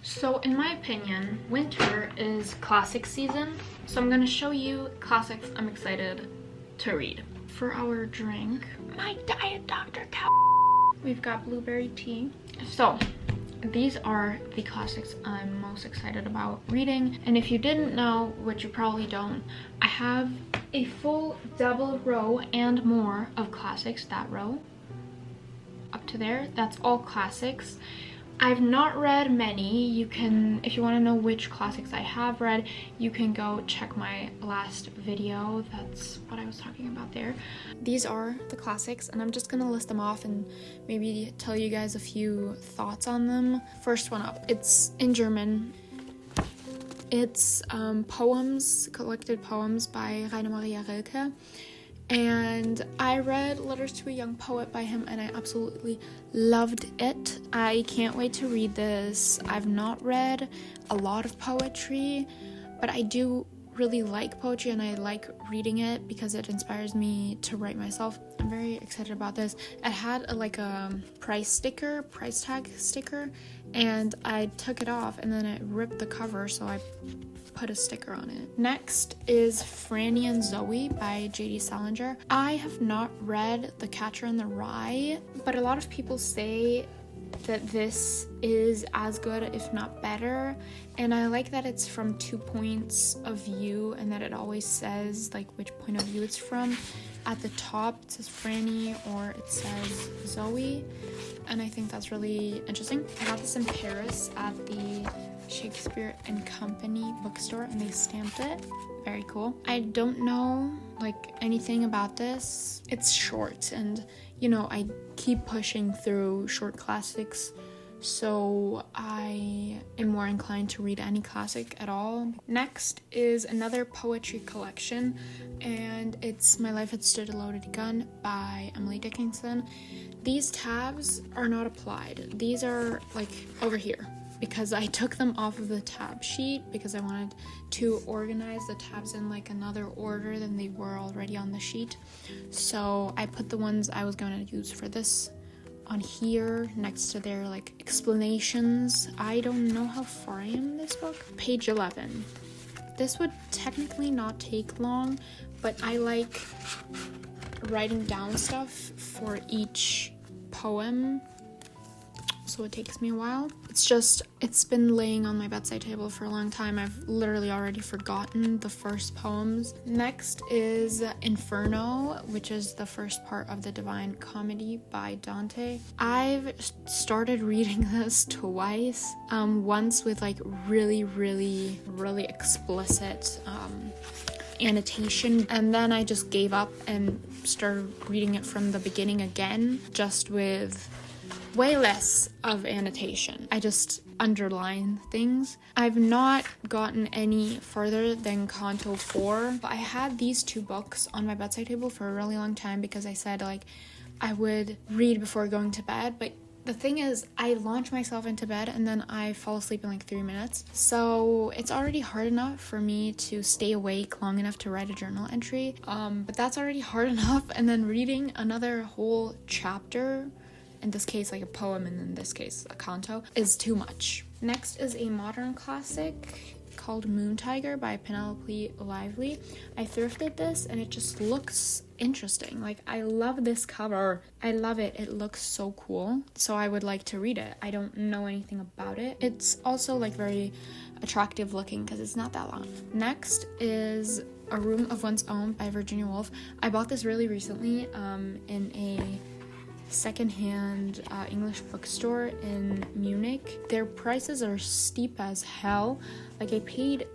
So in my opinion, winter is classic season. So I'm gonna show you classics I'm excited to read. For our drink, my Diet Dr. Cow. We've got blueberry tea. So these are the classics I'm most excited about reading. And if you didn't know, which you probably don't, I have a full double row and more of classics. That row up to there, that's all classics. I've not read many. You can, if you want to know which classics I have read, you can go check my last video. That's what I was talking about there. These are the classics, and I'm just gonna list them off and maybe tell you guys a few thoughts on them. First one up, it's in German. It's poems, collected poems by Rainer Maria Rilke. And I read Letters to a Young Poet by him, and I absolutely loved it. I can't wait to read this. I've not read a lot of poetry, but I do really like poetry, and I like reading it because it inspires me to write myself. I'm very excited about this. It had a price tag sticker, and I took it off, and then it ripped the cover, so I put a sticker on it. Next is Franny and Zooey by J.D. Salinger. I have not read The Catcher in the Rye, but a lot of people say that this is as good, if not better, and I like that it's from 2 points of view and that it always says like which point of view it's from. At the top it says Franny or it says Zooey, and I think that's really interesting. I got this in Paris at the Shakespeare and Company bookstore, and they stamped it. Very cool. I don't know anything about this. It's short, and I keep pushing through short classics, so I am more inclined to read any classic at all. Next is another poetry collection, and it's My Life Had Stood a Loaded Gun by Emily Dickinson. These tabs are not applied. These are over here, because I took them off of the tab sheet because I wanted to organize the tabs in another order than they were already on the sheet. So I put the ones I was going to use for this on here next to their explanations. I don't know how far I am in this book. Page 11. This would technically not take long, but I like writing down stuff for each poem, so it takes me a while. It's been laying on my bedside table for a long time. I've literally already forgotten the first poems. Next is Inferno, which is the first part of the Divine Comedy by Dante. I've started reading this twice. Once with really, really, really explicit annotation, and then I just gave up and started reading it from the beginning again, just with way less of annotation. I just underline things. I've not gotten any further than Canto 4, but I had these two books on my bedside table for a really long time because I said I would read before going to bed, but the thing is, I launch myself into bed and then I fall asleep in 3 minutes. So it's already hard enough for me to stay awake long enough to write a journal entry. But that's already hard enough. And then reading another whole chapter, in this case a poem, and in this case a canto, is too much. Next is a modern classic called Moon Tiger by Penelope Lively. I thrifted this and it just looks interesting. I love this cover. I love it. It looks so cool. So I would like to read it. I don't know anything about it. It's also very attractive looking because it's not that long. Next is A Room of One's Own by Virginia Woolf. I bought this really recently in a secondhand English bookstore in Munich. Their prices are steep as hell. I paid,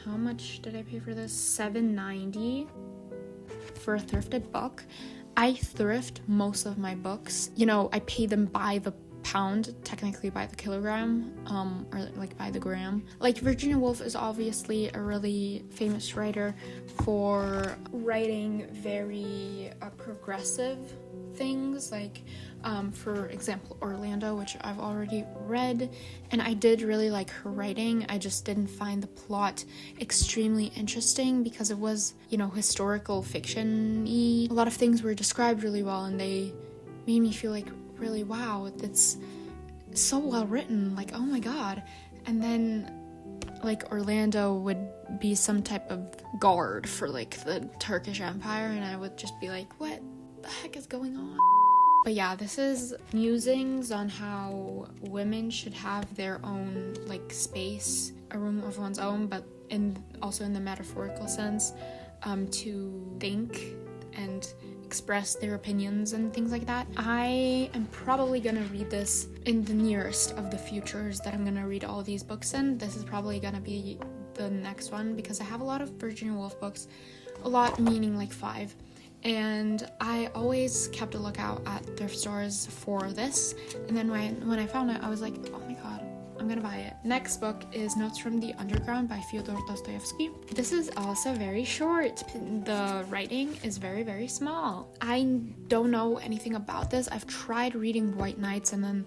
how much did I pay for this? $7.90 for a thrifted book. I thrift most of my books. I pay them by the pound, technically by the kilogram, or by the gram. Virginia Woolf is obviously a really famous writer for writing very progressive things, for example Orlando, which I've already read, and I did really like her writing. I just didn't find the plot extremely interesting because it was, historical fiction-y. A lot of things were described really well, and they made me feel really, wow, it's so well written, oh my god. And then like Orlando would be some type of guard for like the Turkish Empire, and I would just be like, what the heck is going on? But yeah, this is musings on how women should have their own like space, a room of one's own, but also in the metaphorical sense, to think and express their opinions and things like that. I am probably gonna read this in the nearest of the futures that I'm gonna read all these books in. This is probably gonna be the next one because I have a lot of Virginia Woolf books, a lot meaning like 5, and I always kept a lookout at thrift stores for this, and then when I found it, I was like, oh my god, I'm gonna buy it. Next book is Notes from the Underground by Fyodor Dostoyevsky. This is also very short. The writing is very, very small. I don't know anything about this. I've tried reading White Nights and then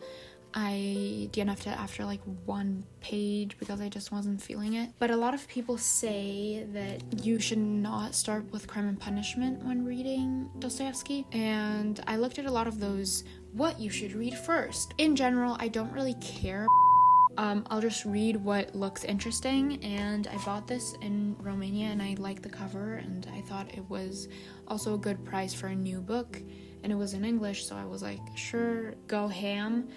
I DNF'd it after like 1 page because I just wasn't feeling it. But a lot of people say that you should not start with Crime and Punishment when reading Dostoevsky, and I looked at a lot of those what you should read first. In general, I don't really care. I'll just read what looks interesting, and I bought this in Romania and I liked the cover and I thought it was also a good price for a new book, and it was in English, so I was like, sure, go ham.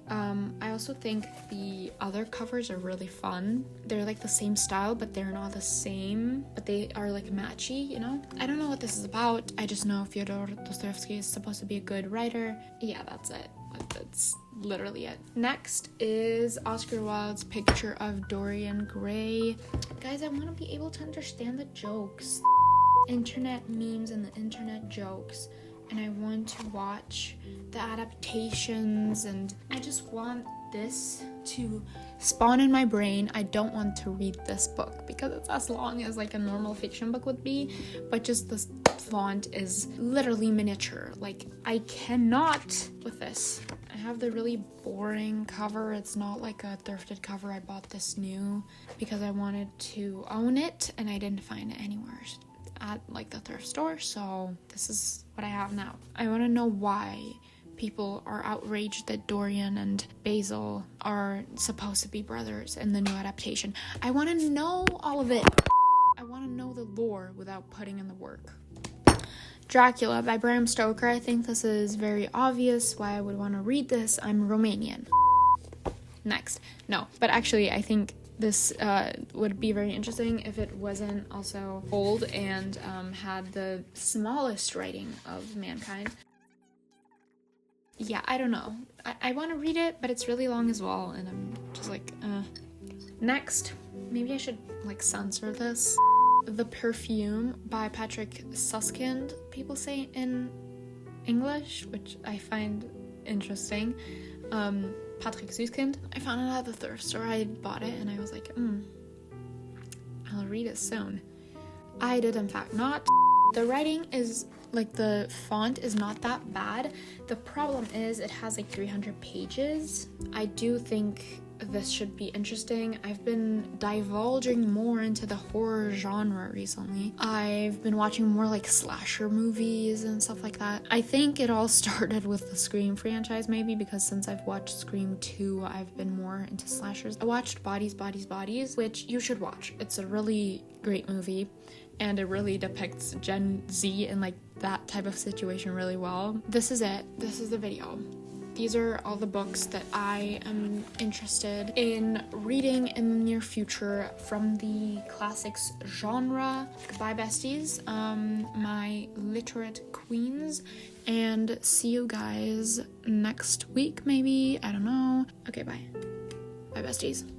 I also think the other covers are really fun. They're like the same style, but they're not the same, but they are like matchy, you know? I don't know what this is about. I just know Fyodor Dostoyevsky is supposed to be a good writer. Yeah, that's it. That's literally it. Next is Oscar Wilde's Picture of Dorian Gray. Guys, I want to be able to understand the jokes, internet memes and the internet jokes, and I want to watch the adaptations, and I just want this to spawn in my brain. I don't want to read this book because it's as long as like a normal fiction book would be, but just the font is literally miniature. Like, I cannot with this. I have the really boring cover. It's not like a thrifted cover. I bought this new because I wanted to own it and I didn't find it anywhere at like the thrift store, so this is what I have now. I want to know why people are outraged that Dorian and Basil are supposed to be brothers in the new adaptation. I want to know all of it. I want to know the lore without putting in the work. Dracula by Bram Stoker. I think this is very obvious why I would want to read this. I'm Romanian. Next. No, but actually I think this would be very interesting if it wasn't also old and had the smallest writing of mankind. Yeah, I don't know. I want to read it, but it's really long as well, and I'm just like, Next, maybe I should like censor this. The Parfum by Süskind, people say in English, which I find interesting. Süskind. I found it at the thrift store. I bought it and I was like, I'll read it soon. I did in fact not. The writing is like, the font is not that bad. The problem is it has like 300 pages. I do think this should be interesting. I've been divulging more into the horror genre recently. I've been watching more like slasher movies and stuff like that. I think it all started with the Scream franchise maybe, because since I've watched Scream 2, I've been more into slashers. I watched Bodies, which you should watch. It's a really great movie and it really depicts Gen Z and like that type of situation really well. This is it. This is the video. These are all the books that I am interested in reading in the near future from the classics genre. Goodbye, besties, my literate queens, and see you guys next week, maybe. I don't know. Okay, bye. Bye, besties.